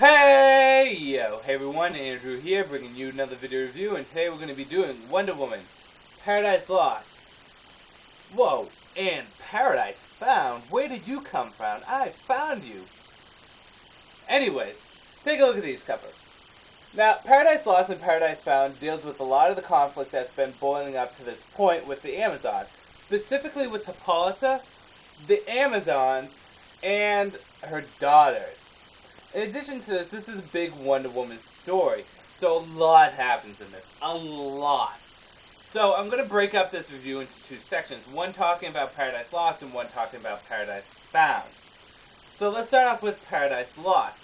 Hey yo, hey everyone, Andrew here, bringing you another video review, and today we're going to be doing Wonder Woman, Paradise Lost. Whoa, and Paradise Found? Where did you come from? I found you. Anyways, take a look at these covers. Now, Paradise Lost and Paradise Found deals with a lot of the conflict that's been boiling up to this point with the Amazons, specifically with Hippolyta, the Amazons, and her daughters. In addition to this, this is a big Wonder Woman story, so a lot happens in this. A lot. So I'm going to break up this review into two sections, one talking about Paradise Lost and one talking about Paradise Found. So let's start off with Paradise Lost.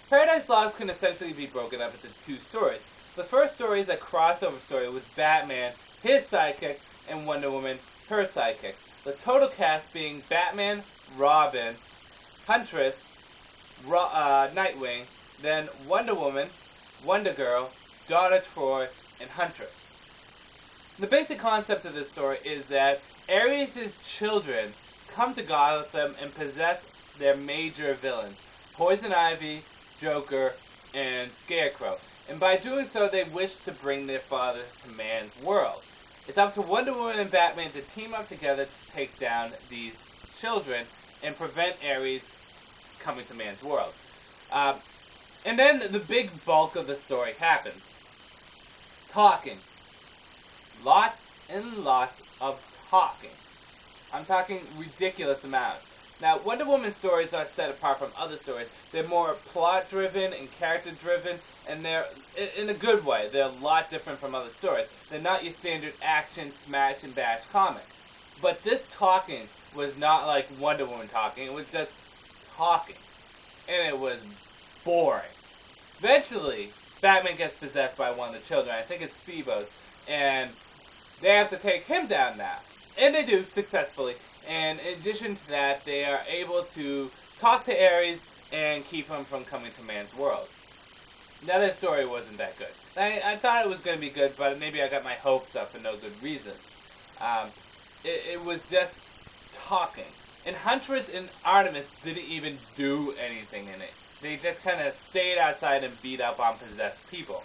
Paradise Lost can essentially be broken up into two stories. The first story is a crossover story with Batman, his sidekick, and Wonder Woman, her sidekick. The total cast being Batman, Robin, Huntress, Nightwing, then Wonder Woman, Wonder Girl, Donna Troy, and Huntress. The basic concept of this story is that Ares' children come to Gotham and possess their major villains, Poison Ivy, Joker, and Scarecrow. And by doing so, they wish to bring their father to man's world. It's up to Wonder Woman and Batman to team up together to take down these children and prevent Ares coming to man's world. And then the big bulk of the story happens. Talking. Lots and lots of talking. I'm talking ridiculous amounts. Now, Wonder Woman stories are set apart from other stories. They're more plot-driven and character-driven, and they're, in a good way, they're a lot different from other stories. They're not your standard action, smash, and bash comic. But this talking was not like Wonder Woman talking. It was just talking. And it was boring. Eventually, Batman gets possessed by one of the children. I think it's Phoebos. And they have to take him down now. And they do, successfully. And in addition to that, they are able to talk to Ares and keep him from coming to man's world. Now, this story wasn't that good. I thought it was going to be good, but maybe I got my hopes up for no good reason. It was just talking. And Huntress and Artemis didn't even do anything in it. They just kind of stayed outside and beat up on possessed people.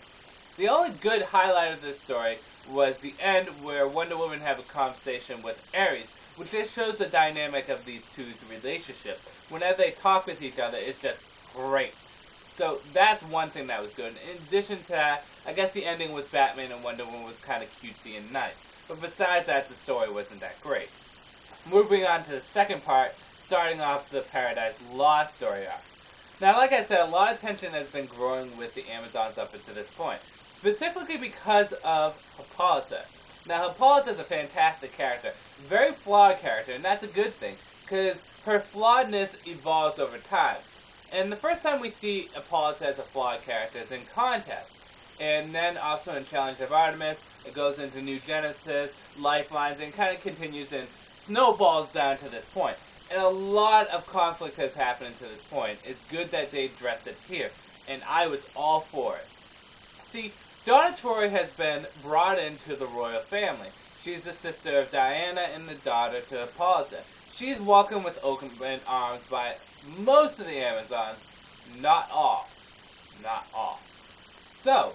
The only good highlight of this story was the end where Wonder Woman had a conversation with Ares, which just shows the dynamic of these two's relationship. Whenever they talk with each other, it's just great. So that's one thing that was good. In addition to that, I guess the ending with Batman and Wonder Woman was kind of cutesy and nice. But besides that, the story wasn't that great. Moving on to the second part, starting off the Paradise Lost story arc. Now, like I said, a lot of tension has been growing with the Amazons up until this point, specifically because of Hippolyta. Now, Hippolyta is a fantastic character, very flawed character, and that's a good thing, because her flawedness evolves over time. And the first time we see Hippolyta as a flawed character is in Contest, and then also in Challenge of Artemis. It goes into New Genesis, Lifelines, and kind of continues and snowballs down to this point. And a lot of conflict has happened to this point. It's good that they addressed it here, and I was all for it. See, Donna Troy has been brought into the royal family. She's the sister of Diana and the daughter to Hippolyta. She's welcomed with open arms by most of the Amazons, not all. Not all. So,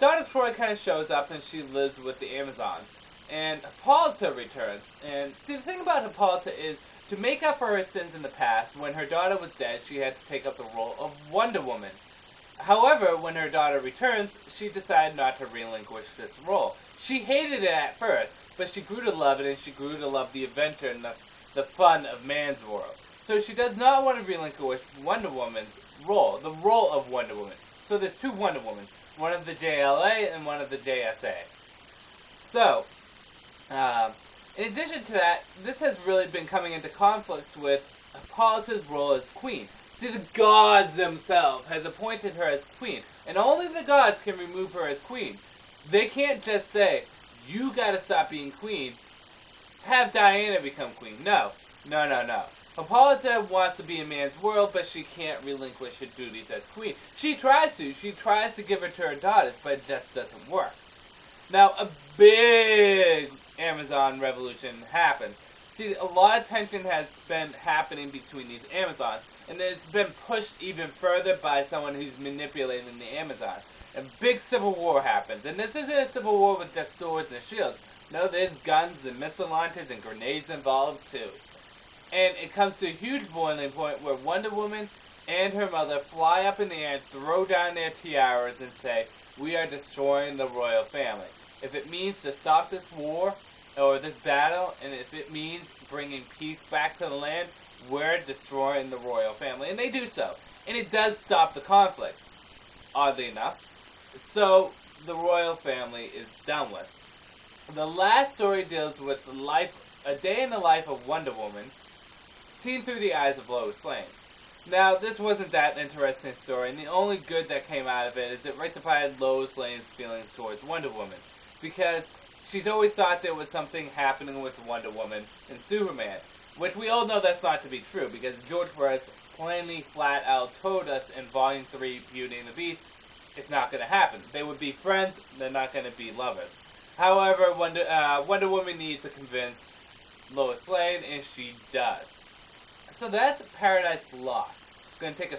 Donna Troy kind of shows up and she lives with the Amazons. And Hippolyta returns. And see, the thing about Hippolyta is, to make up for her sins in the past, when her daughter was dead, she had to take up the role of Wonder Woman. However, when her daughter returns, she decided not to relinquish this role. She hated it at first, but she grew to love it, and she grew to love the adventure and the fun of man's world. So she does not want to relinquish Wonder Woman's role, the role of Wonder Woman. So there's two Wonder Womans, one of the JLA and one of the JSA. So, in addition to that, this has really been coming into conflict with Hippolyta's role as queen. See, the gods themselves has appointed her as queen, and only the gods can remove her as queen. They can't just say, you gotta stop being queen, have Diana become queen. No. No, no, no. Hippolyta wants to be in man's world, but she can't relinquish her duties as queen. She tries to. She tries to give her to her daughters, but it just doesn't work. Now, a big Amazon revolution happens. See, a lot of tension has been happening between these Amazons. and it's been pushed even further by someone who's manipulating the Amazon. A big civil war happens, and this isn't a civil war with just swords and shields. No, there's guns and missile launchers and grenades involved too. And it comes to a huge boiling point where Wonder Woman and her mother fly up in the air and throw down their tiaras and say, "We are destroying the royal family. If it means to stop this war, or this battle, and if it means bringing peace back to the land, we're destroying the royal family." And they do so. And it does stop the conflict, oddly enough. So the royal family is done with. The last story deals with a day in the life of Wonder Woman, seen through the eyes of Lois Lane. Now, this wasn't that interesting story, and the only good that came out of it is it rectified Lois Lane's feelings towards Wonder Woman, because she's always thought there was something happening with Wonder Woman and Superman, which we all know that's not to be true, because George Perez plainly, flat out told us in Volume 3, Beauty and the Beast, it's not going to happen. They would be friends, they're not going to be lovers. However, Wonder Woman needs to convince Lois Lane, and she does. So that's Paradise Lost. I'm going to take a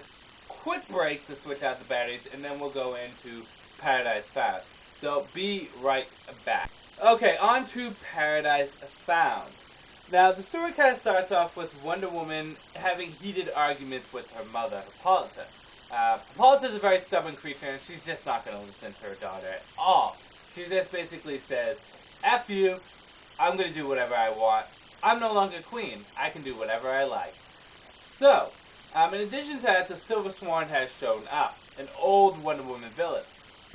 quick break to switch out the batteries, and then we'll go into Paradise Found. So be right back. Okay, on to Paradise Found. Now, the story kind of starts off with Wonder Woman having heated arguments with her mother, Hippolyta. Hippolyta is a very stubborn creature, and she's just not going to listen to her daughter at all. She just basically says, "F you, I'm going to do whatever I want. I'm no longer queen. I can do whatever I like." So, in addition to that, the Silver Swan has shown up, an old Wonder Woman villain.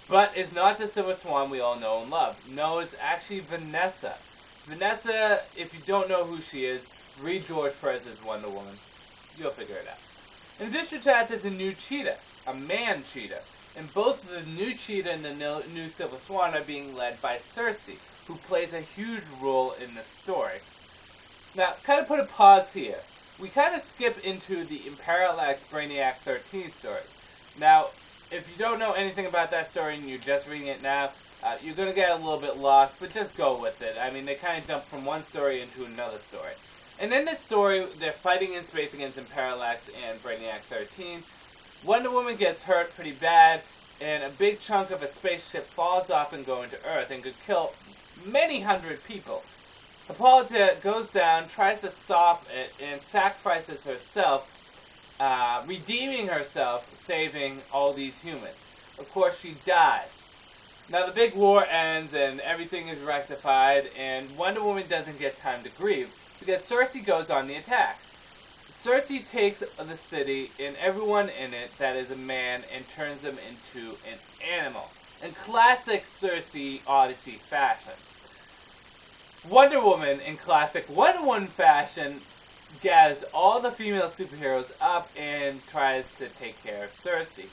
But it's not the Silver Swan we all know and love. No, it's actually Vanessa. Vanessa, if you don't know who she is, read George Perez's Wonder Woman. You'll figure it out. In addition to that, there's a new cheetah, a man cheetah. And both the new cheetah and the new Silver Swan are being led by Sersi, who plays a huge role in this story. Now, kind of put a pause here. We kind of skip into the Imperial X Brainiac 13 story. Now, if you don't know anything about that story and you're just reading it now, you're going to get a little bit lost, but just go with it. I mean, they kind of jump from one story into another story. And in this story, they're fighting in space against Imperial X and Brainiac 13. Wonder Woman gets hurt pretty bad, and a big chunk of a spaceship falls off and goes into Earth and could kill many hundred people. Hippolyta goes down, tries to stop it, and sacrifices herself, redeeming herself, saving all these humans. Of course, she dies. Now, the big war ends, and everything is rectified, and Wonder Woman doesn't get time to grieve, because Sersi goes on the attack. Sersi takes the city and everyone in it that is a man and turns them into an animal, in classic Sersi Odyssey fashion. Wonder Woman, in classic Wonder Woman fashion, gathers all the female superheroes up and tries to take care of Sersi.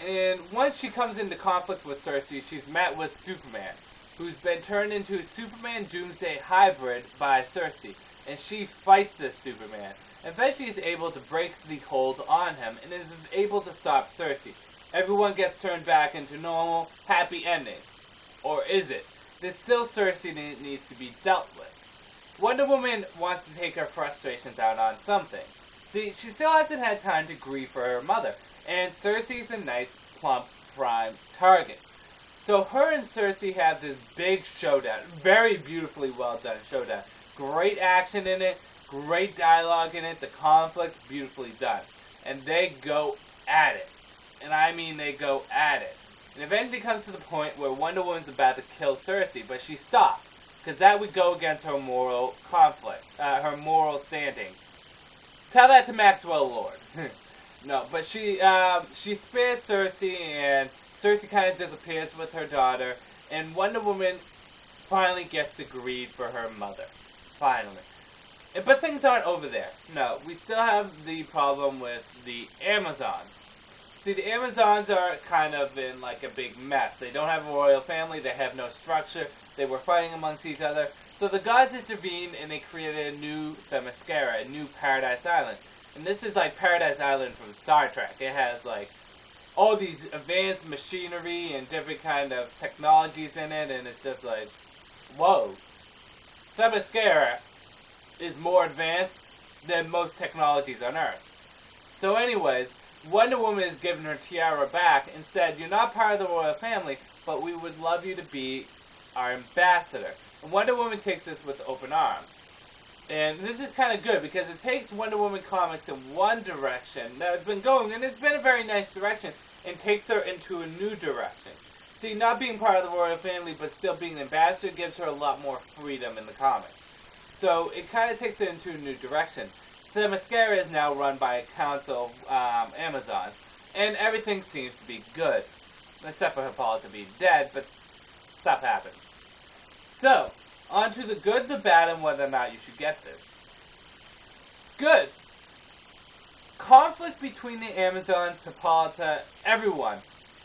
And once she comes into conflict with Sersi, she's met with Superman, who's been turned into a Superman Doomsday hybrid by Sersi, and she fights this Superman. Eventually is able to break the hold on him and is able to stop Sersi. Everyone gets turned back into normal, happy endings. Or is it? There's still Sersi that needs to be dealt with. Wonder Woman wants to take her frustrations out on something. See, she still hasn't had time to grieve for her mother, and Sersi's a nice, plump, prime target. So her and Sersi have this big showdown, very beautifully well done showdown. Great action in it, great dialogue in it, the conflict beautifully done. And they go at it. And I mean they go at it. And eventually comes to the point where Wonder Woman's about to kill Sersi, but she stops, because that would go against her moral conflict, her moral standing. Tell that to Maxwell Lord. No, but she spares Sersi, and Sersi kind of disappears with her daughter, and Wonder Woman finally gets to grieve for her mother. Finally. But things aren't over there. No, we still have the problem with the Amazons. See, the Amazons are kind of in like a big mess. They don't have a royal family, they have no structure, they were fighting amongst each other. So the gods intervened and they created a new Themyscira, a new Paradise Island. And this is like Paradise Island from Star Trek. It has like all these advanced machinery and different kind of technologies in it, and it's just like, whoa. Themyscira is more advanced than most technologies on Earth. So anyways, Wonder Woman is given her tiara back and said, "You're not part of the royal family, but we would love you to be our ambassador." And Wonder Woman takes this with open arms. And this is kind of good because it takes Wonder Woman comics in one direction that has been going, and it's been a very nice direction, and takes her into a new direction. See, not being part of the royal family but still being an ambassador gives her a lot more freedom in the comics. So it kind of takes her into a new direction. So Themyscira is now run by a council of Amazons, and everything seems to be good, except for Hippolyta being dead, but stuff happens. So, on to the good, the bad, and whether or not you should get this. Good. Conflict between the Amazons, Hippolyta, everyone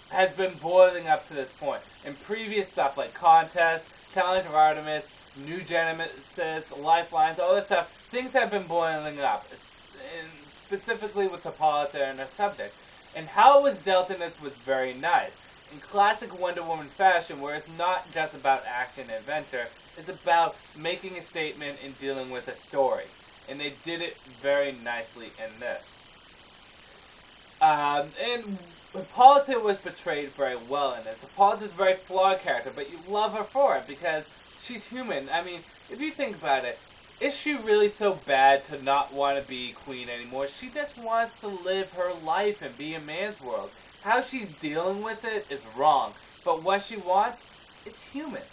has been boiling up to this point. In previous stuff like Contest, Challenge of Artemis, New Genesis, Lifelines, all this stuff, things have been boiling up, and specifically with Hippolyta and her subject. And how it was dealt in this was very nice. In classic Wonder Woman fashion, where it's not just about action and adventure, it's about making a statement and dealing with a story. And they did it very nicely in this. And Hippolyta was portrayed very well in this. Hippolyta's a very flawed character, but you love her for it because she's human. I mean, if you think about it, is she really so bad to not want to be queen anymore? She just wants to live her life and be in man's world. How she's dealing with it is wrong, but what she wants, it's human.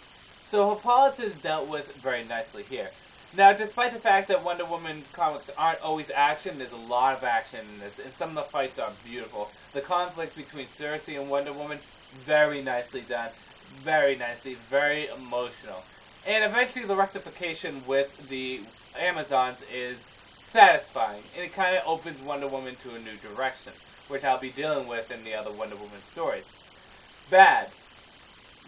So Hippolyta is dealt with very nicely here. Now, despite the fact that Wonder Woman comics aren't always action, there's a lot of action in this, and some of the fights are beautiful. The conflict between Cersei and Wonder Woman, very nicely done, very nicely, very emotional. And eventually the rectification with the Amazons is satisfying, and it kind of opens Wonder Woman to a new direction, which I'll be dealing with in the other Wonder Woman stories. Bad.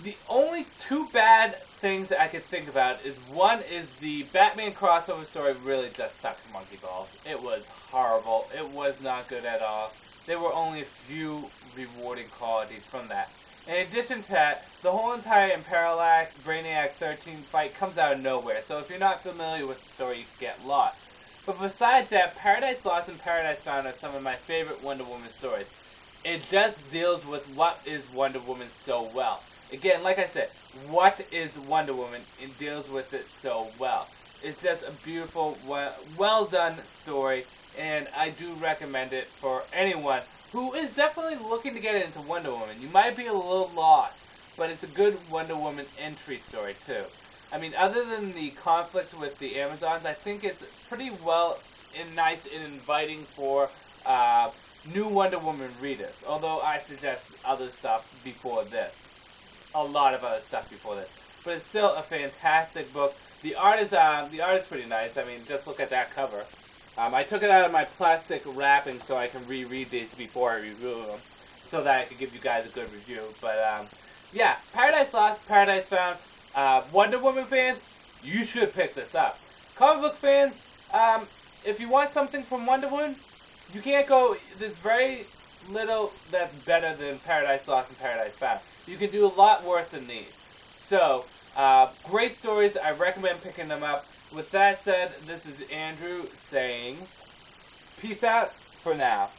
The only two bad things I could think about is, one is the Batman crossover story really just sucks monkey balls. It was horrible. It was not good at all. There were only a few rewarding qualities from that. In addition to that, the whole entire Imperialax Brainiac 13 fight comes out of nowhere, so if you're not familiar with the story, you get lost. But besides that, Paradise Lost and Paradise Found are some of my favorite Wonder Woman stories. It just deals with what is Wonder Woman so well. Again, like I said, what is Wonder Woman? It deals with it so well. It's just a beautiful, well done story, and I do recommend it for anyone who is definitely looking to get into Wonder Woman. You might be a little lost, but it's a good Wonder Woman entry story too. I mean, other than the conflict with the Amazons, I think it's pretty well and nice and inviting for new Wonder Woman readers, although I suggest other stuff before this. A lot of other stuff before this. But it's still a fantastic book. The art is pretty nice. I mean, just look at that cover. I took it out of my plastic wrapping so I can reread these before I review them, so that I could give you guys a good review. But yeah, Paradise Lost, Paradise Found. Wonder Woman fans, you should pick this up. Comic book fans, if you want something from Wonder Woman, you can't go. There's very little that's better than Paradise Lost and Paradise Found. You can do a lot worse than these. So, great stories. I recommend picking them up. With that said, this is Andrew saying, peace out for now.